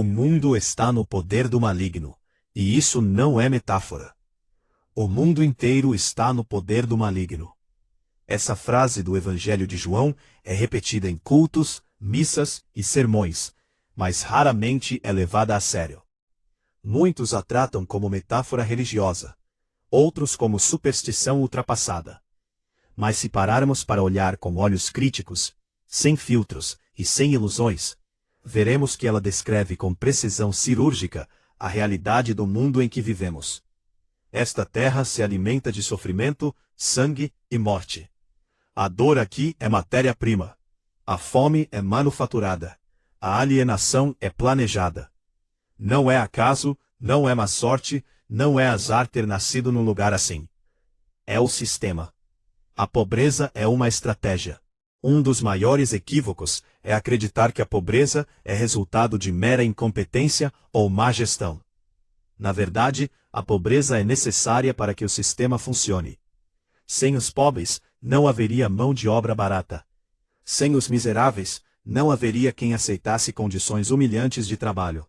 O mundo está no poder do maligno, e isso não é metáfora. O mundo inteiro está no poder do maligno. Essa frase do Evangelho de João é repetida em cultos, missas e sermões, mas raramente é levada a sério. Muitos a tratam como metáfora religiosa, outros como superstição ultrapassada. Mas se pararmos para olhar com olhos críticos, sem filtros e sem ilusões, veremos que ela descreve com precisão cirúrgica a realidade do mundo em que vivemos. Esta terra se alimenta de sofrimento, sangue e morte. A dor aqui é matéria-prima. A fome é manufaturada. A alienação é planejada. Não é acaso, não é má sorte, não é azar ter nascido num lugar assim. É o sistema. A pobreza é uma estratégia. Um dos maiores equívocos é acreditar que a pobreza é resultado de mera incompetência ou má gestão. Na verdade, a pobreza é necessária para que o sistema funcione. Sem os pobres, não haveria mão de obra barata. Sem os miseráveis, não haveria quem aceitasse condições humilhantes de trabalho.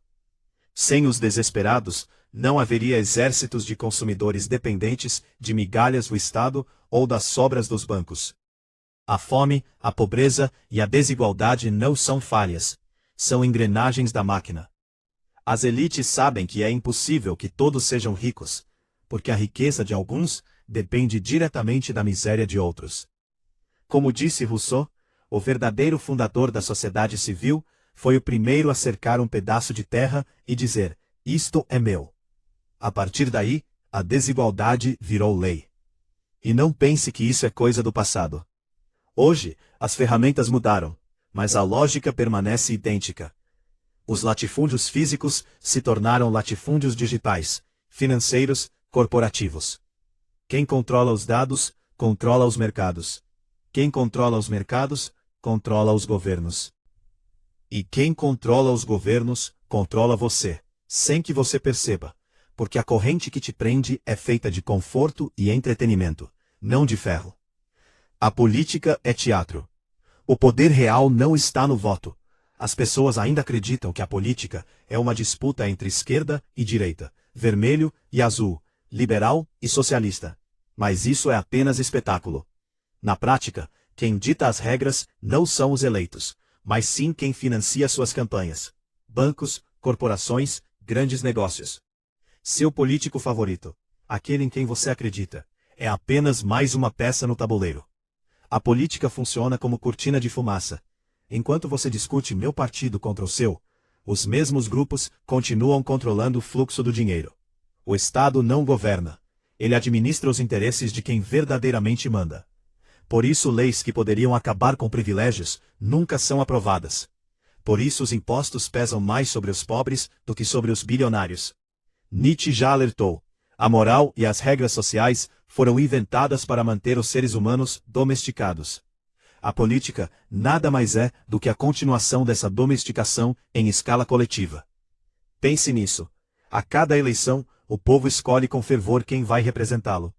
Sem os desesperados, não haveria exércitos de consumidores dependentes de migalhas do Estado ou das sobras dos bancos. A fome, a pobreza e a desigualdade não são falhas, são engrenagens da máquina. As elites sabem que é impossível que todos sejam ricos, porque a riqueza de alguns depende diretamente da miséria de outros. Como disse Rousseau, o verdadeiro fundador da sociedade civil foi o primeiro a cercar um pedaço de terra e dizer: "Isto é meu." A partir daí, a desigualdade virou lei. E não pense que isso é coisa do passado. Hoje, as ferramentas mudaram, mas a lógica permanece idêntica. Os latifúndios físicos se tornaram latifúndios digitais, financeiros, corporativos. Quem controla os dados, controla os mercados. Quem controla os mercados, controla os governos. E quem controla os governos, controla você, sem que você perceba, porque a corrente que te prende é feita de conforto e entretenimento, não de ferro. A política é teatro. O poder real não está no voto. As pessoas ainda acreditam que a política é uma disputa entre esquerda e direita, vermelho e azul, liberal e socialista. Mas isso é apenas espetáculo. Na prática, quem dita as regras não são os eleitos, mas sim quem financia suas campanhas. Bancos, corporações, grandes negócios. Seu político favorito, aquele em quem você acredita, é apenas mais uma peça no tabuleiro. A política funciona como cortina de fumaça. Enquanto você discute meu partido contra o seu, os mesmos grupos continuam controlando o fluxo do dinheiro. O Estado não governa. Ele administra os interesses de quem verdadeiramente manda. Por isso leis que poderiam acabar com privilégios nunca são aprovadas. Por isso os impostos pesam mais sobre os pobres do que sobre os bilionários. Nietzsche já alertou: a moral e as regras sociais foram inventadas para manter os seres humanos domesticados. A política nada mais é do que a continuação dessa domesticação em escala coletiva. Pense nisso. A cada eleição, o povo escolhe com fervor quem vai representá-lo.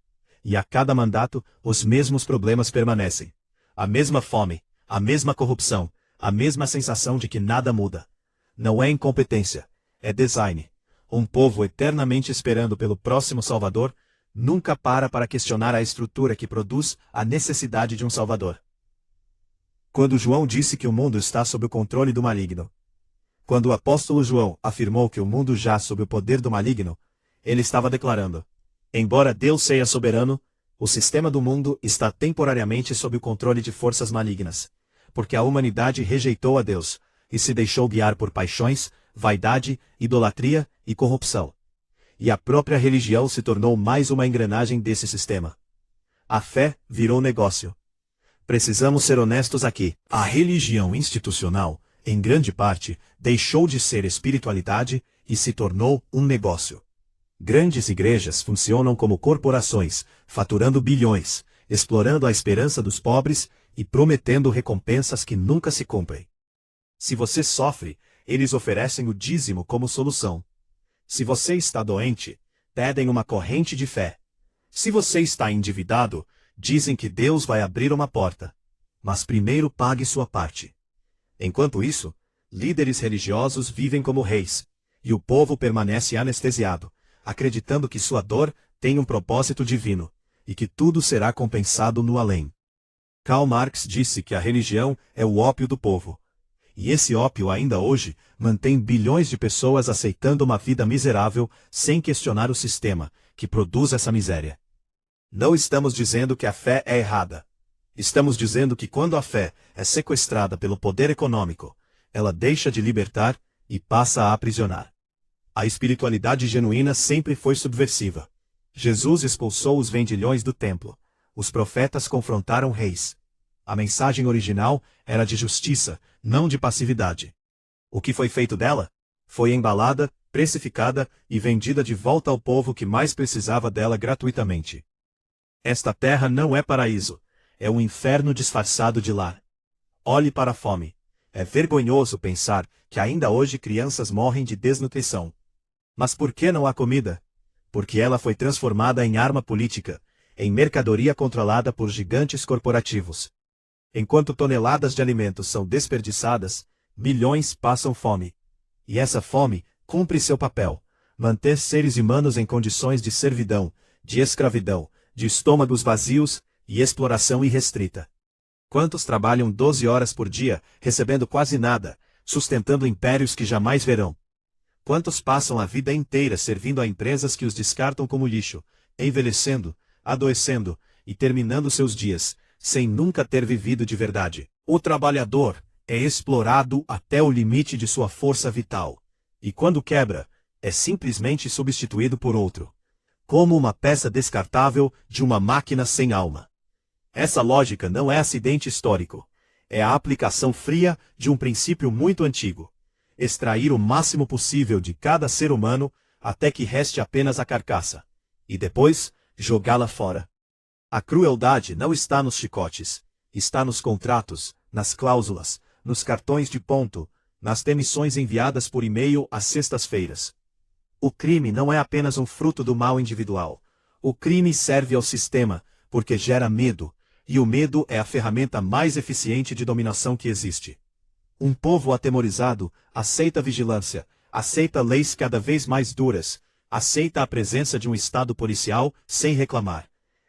E a cada mandato, os mesmos problemas permanecem. A mesma fome, a mesma corrupção, a mesma sensação de que nada muda. Não é incompetência, é design. Um povo eternamente esperando pelo próximo Salvador, nunca para questionar a estrutura que produz a necessidade de um Salvador. Quando João disse que o mundo está sob o controle do maligno, quando o apóstolo João afirmou que o mundo jaz sob o poder do maligno, ele estava declarando: embora Deus seja soberano, o sistema do mundo está temporariamente sob o controle de forças malignas, porque a humanidade rejeitou a Deus e se deixou guiar por paixões, vaidade, idolatria e corrupção. E a própria religião se tornou mais uma engrenagem desse sistema. A fé virou negócio. Precisamos ser honestos aqui. A religião institucional, em grande parte, deixou de ser espiritualidade e se tornou um negócio. Grandes igrejas funcionam como corporações, faturando bilhões, explorando a esperança dos pobres e prometendo recompensas que nunca se cumprem. Se você sofre, eles oferecem o dízimo como solução. Se você está doente, pedem uma corrente de fé. Se você está endividado, dizem que Deus vai abrir uma porta. Mas primeiro pague sua parte. Enquanto isso, Líderes religiosos vivem como reis, e o povo permanece anestesiado, acreditando que sua dor tem um propósito divino, e que tudo será compensado no além. Karl Marx disse que a religião é o ópio do povo. E esse ópio ainda hoje mantém bilhões de pessoas aceitando uma vida miserável sem questionar o sistema que produz essa miséria. Não estamos dizendo que a fé é errada. Estamos dizendo que quando a fé é sequestrada pelo poder econômico, ela deixa de libertar e passa a aprisionar. A espiritualidade genuína sempre foi subversiva. Jesus expulsou os vendilhões do templo. Os profetas confrontaram reis. A mensagem original era de justiça, não de passividade. O que foi feito dela? Foi embalada, precificada e vendida de volta ao povo que mais precisava dela gratuitamente. Esta terra não é paraíso, é um inferno disfarçado de lar. Olhe para a fome. É vergonhoso pensar que ainda hoje crianças morrem de desnutrição. Mas por que não há comida? Porque ela foi transformada em arma política, em mercadoria controlada por gigantes corporativos. Enquanto toneladas de alimentos são desperdiçadas, milhões passam fome. E essa fome cumpre seu papel: manter seres humanos em condições de servidão, de escravidão, de estômagos vazios e exploração irrestrita. Quantos trabalham 12 horas por dia, recebendo quase nada, sustentando impérios que jamais verão? Quantos passam a vida inteira servindo a empresas que os descartam como lixo, envelhecendo, adoecendo e terminando seus dias, sem nunca ter vivido de verdade? O trabalhador é explorado até o limite de sua força vital, e quando quebra, é simplesmente substituído por outro, como uma peça descartável de uma máquina sem alma. Essa lógica não é acidente histórico, é a aplicação fria de um princípio muito antigo: extrair o máximo possível de cada ser humano até que reste apenas a carcaça, e depois jogá-la fora. A crueldade não está nos chicotes, está nos contratos, nas cláusulas, nos cartões de ponto, nas demissões enviadas por e-mail às sextas-feiras. O crime não é apenas um fruto do mal individual. O crime serve ao sistema, porque gera medo, e o medo é a ferramenta mais eficiente de dominação que existe. Um povo atemorizado aceita vigilância, aceita leis cada vez mais duras, aceita a presença de um estado policial sem reclamar.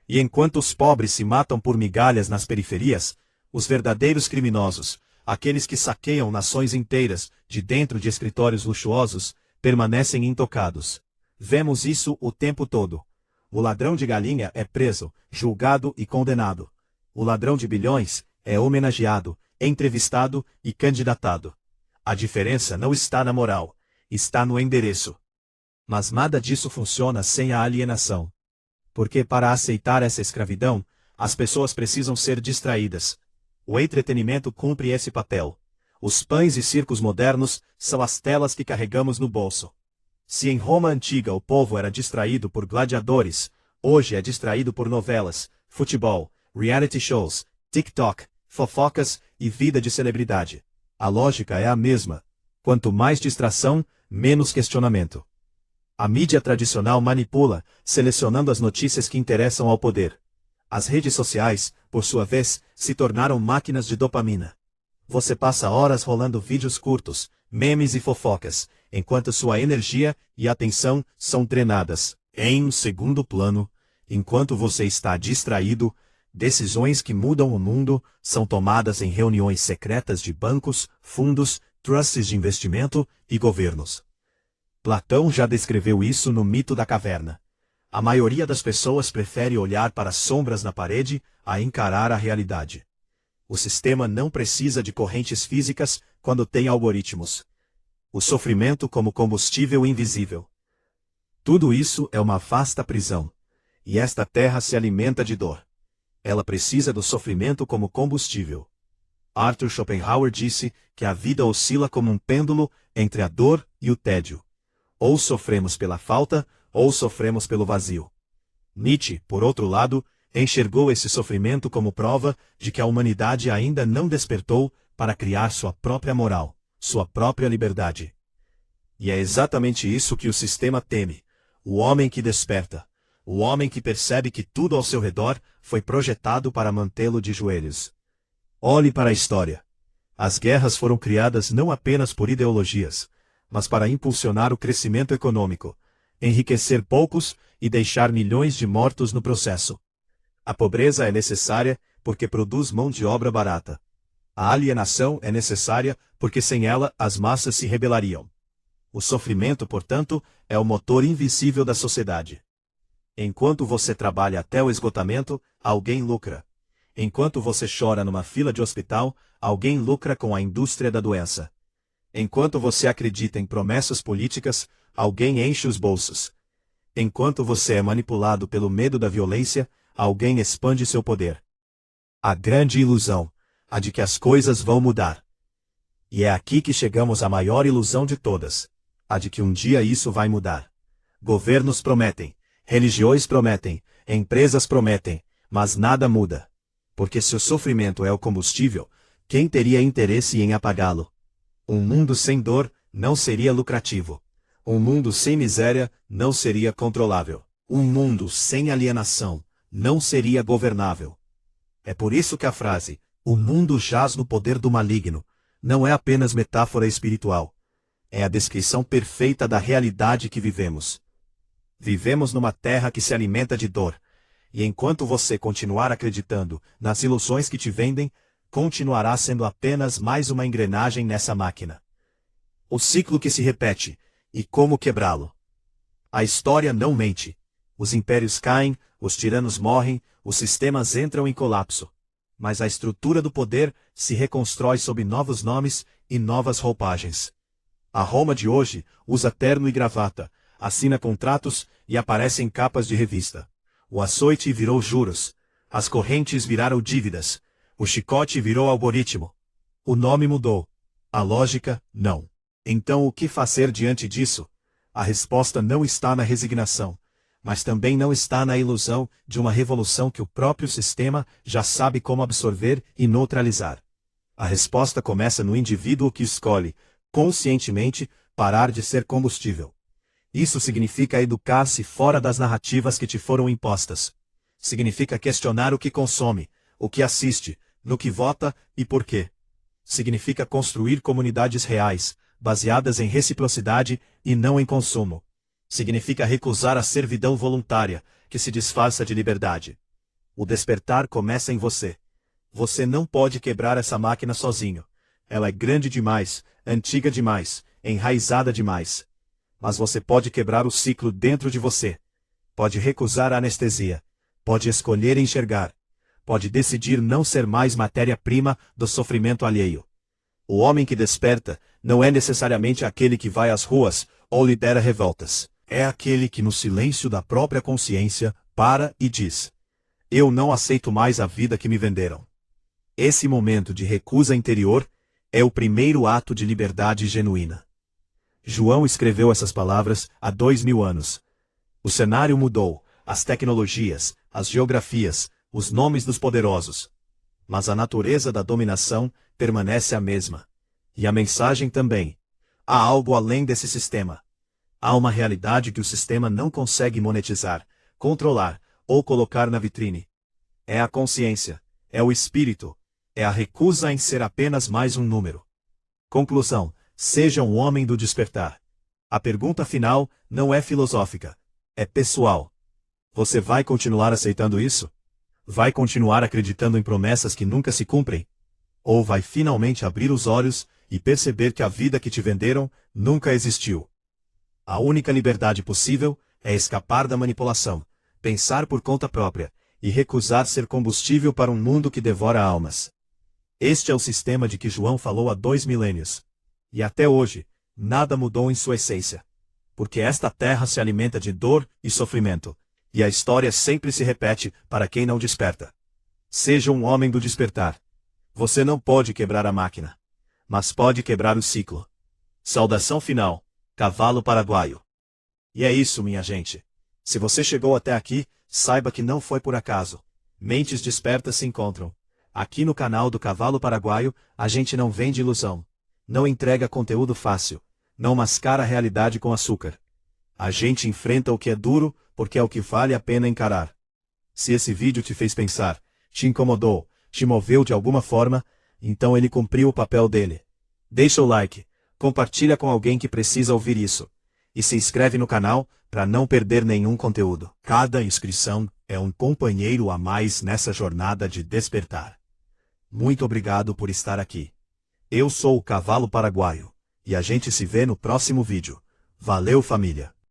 E enquanto os pobres se matam por migalhas nas periferias, os verdadeiros criminosos, aqueles que saqueiam nações inteiras de dentro de escritórios luxuosos, permanecem intocados. Vemos isso o tempo todo. O ladrão de galinha é preso, julgado e condenado. O ladrão de bilhões é homenageado, entrevistado e candidatado. A diferença não está na moral, está no endereço. Mas nada disso funciona sem a alienação. Porque para aceitar essa escravidão, as pessoas precisam ser distraídas. O entretenimento cumpre esse papel. Os pães e circos modernos são as telas que carregamos no bolso. Se em Roma antiga o povo era distraído por gladiadores, hoje é distraído por novelas, futebol, reality shows, TikTok, fofocas e vida de celebridade. A lógica é a mesma. Quanto mais distração, menos questionamento. A mídia tradicional manipula, selecionando as notícias que interessam ao poder. As redes sociais, por sua vez, se tornaram máquinas de dopamina. Você passa horas rolando vídeos curtos, memes e fofocas, enquanto sua energia e atenção são drenadas. Em um segundo plano, enquanto você está distraído, decisões que mudam o mundo são tomadas em reuniões secretas de bancos, fundos, trusts de investimento e governos. Platão já descreveu isso no mito da caverna. A maioria das pessoas prefere olhar para as sombras na parede a encarar a realidade. O sistema não precisa de correntes físicas quando tem algoritmos. O sofrimento como combustível invisível. Tudo isso é uma vasta prisão. E esta terra se alimenta de dor. Ela precisa do sofrimento como combustível. Arthur Schopenhauer disse que a vida oscila como um pêndulo entre a dor e o tédio. Ou sofremos pela falta, ou sofremos pelo vazio. Nietzsche, por outro lado, enxergou esse sofrimento como prova de que a humanidade ainda não despertou para criar sua própria moral, sua própria liberdade. E é exatamente isso que o sistema teme: o homem que desperta, o homem que percebe que tudo ao seu redor foi projetado para mantê-lo de joelhos. Olhe para a história. As guerras foram criadas não apenas por ideologias, mas para impulsionar o crescimento econômico, enriquecer poucos e deixar milhões de mortos no processo. A pobreza é necessária porque produz mão de obra barata. A alienação é necessária porque sem ela as massas se rebelariam. O sofrimento, portanto, é o motor invisível da sociedade. Enquanto você trabalha até o esgotamento, alguém lucra. Enquanto você chora numa fila de hospital, alguém lucra com a indústria da doença. Enquanto você acredita em promessas políticas, alguém enche os bolsos. Enquanto você é manipulado pelo medo da violência, alguém expande seu poder. A grande ilusão, a de que as coisas vão mudar. E é aqui que chegamos à maior ilusão de todas, a de que um dia isso vai mudar. Governos prometem, religiões prometem, empresas prometem, mas nada muda. Porque se o sofrimento é o combustível, quem teria interesse em apagá-lo? Um mundo sem dor não seria lucrativo. Um mundo sem miséria não seria controlável. Um mundo sem alienação não seria governável. É por isso que a frase, o mundo jaz no poder do maligno, não é apenas metáfora espiritual. É a descrição perfeita da realidade que vivemos. Vivemos numa terra que se alimenta de dor. E enquanto você continuar acreditando nas ilusões que te vendem, continuará sendo apenas mais uma engrenagem nessa máquina. O ciclo que se repete, e como quebrá-lo. A história não mente. Os impérios caem, os tiranos morrem, os sistemas entram em colapso. Mas a estrutura do poder se reconstrói sob novos nomes e novas roupagens. A Roma de hoje usa terno e gravata, assina contratos e aparece em capas de revista. O açoite virou juros. As correntes viraram dívidas. O chicote virou algoritmo. O nome mudou. A lógica, não. Então o que fazer diante disso? A resposta não está na resignação, mas também não está na ilusão de uma revolução que o próprio sistema já sabe como absorver e neutralizar. A resposta começa no indivíduo que escolhe, conscientemente, parar de ser combustível. Isso significa educar-se fora das narrativas que te foram impostas. Significa questionar o que consome, o que assiste, no que vota e por quê. Significa construir comunidades reais, baseadas em reciprocidade e não em consumo. Significa recusar a servidão voluntária, que se disfarça de liberdade. O despertar começa em você. Você não pode quebrar essa máquina sozinho. Ela é grande demais, antiga demais, enraizada demais. Mas você pode quebrar o ciclo dentro de você. Pode recusar a anestesia. Pode escolher enxergar. Pode decidir não ser mais matéria-prima do sofrimento alheio. O homem que desperta não é necessariamente aquele que vai às ruas ou lidera revoltas. É aquele que no silêncio da própria consciência para e diz: eu não aceito mais a vida que me venderam. Esse momento de recusa interior é o primeiro ato de liberdade genuína. João escreveu essas palavras há 2000 anos. O cenário mudou, as tecnologias, as geografias, os nomes dos poderosos. Mas a natureza da dominação permanece a mesma. E a mensagem também. Há algo além desse sistema. Há uma realidade que o sistema não consegue monetizar, controlar ou colocar na vitrine. É a consciência, é o espírito, é a recusa em ser apenas mais um número. Conclusão: seja um homem do despertar. A pergunta final não é filosófica, é pessoal. Você vai continuar aceitando isso? Vai continuar acreditando em promessas que nunca se cumprem? Ou vai finalmente abrir os olhos e perceber que a vida que te venderam nunca existiu? A única liberdade possível é escapar da manipulação, pensar por conta própria e recusar ser combustível para um mundo que devora almas. Este é o sistema de que João falou há 2 milênios. E até hoje, nada mudou em sua essência. Porque esta terra se alimenta de dor e sofrimento, e a história sempre se repete para quem não desperta. Seja um homem do despertar. Você não pode quebrar a máquina, mas pode quebrar o ciclo. Saudação final, cavalo paraguaio. E é isso, minha gente. Se você chegou até aqui, saiba que não foi por acaso. Mentes despertas se encontram. Aqui no canal do Cavalo Paraguaio, a gente não vende ilusão. Não entrega conteúdo fácil. Não mascara a realidade com açúcar. A gente enfrenta o que é duro, porque é o que vale a pena encarar. Se esse vídeo te fez pensar, te incomodou, te moveu de alguma forma, Então ele cumpriu o papel dele. Deixa o like, compartilha com alguém que precisa ouvir isso. E se inscreve no canal para não perder nenhum conteúdo. Cada inscrição é um companheiro a mais nessa jornada de despertar. Muito obrigado por estar aqui. Eu sou o Cavalo Paraguaio, e a gente se vê no próximo vídeo. Valeu, família!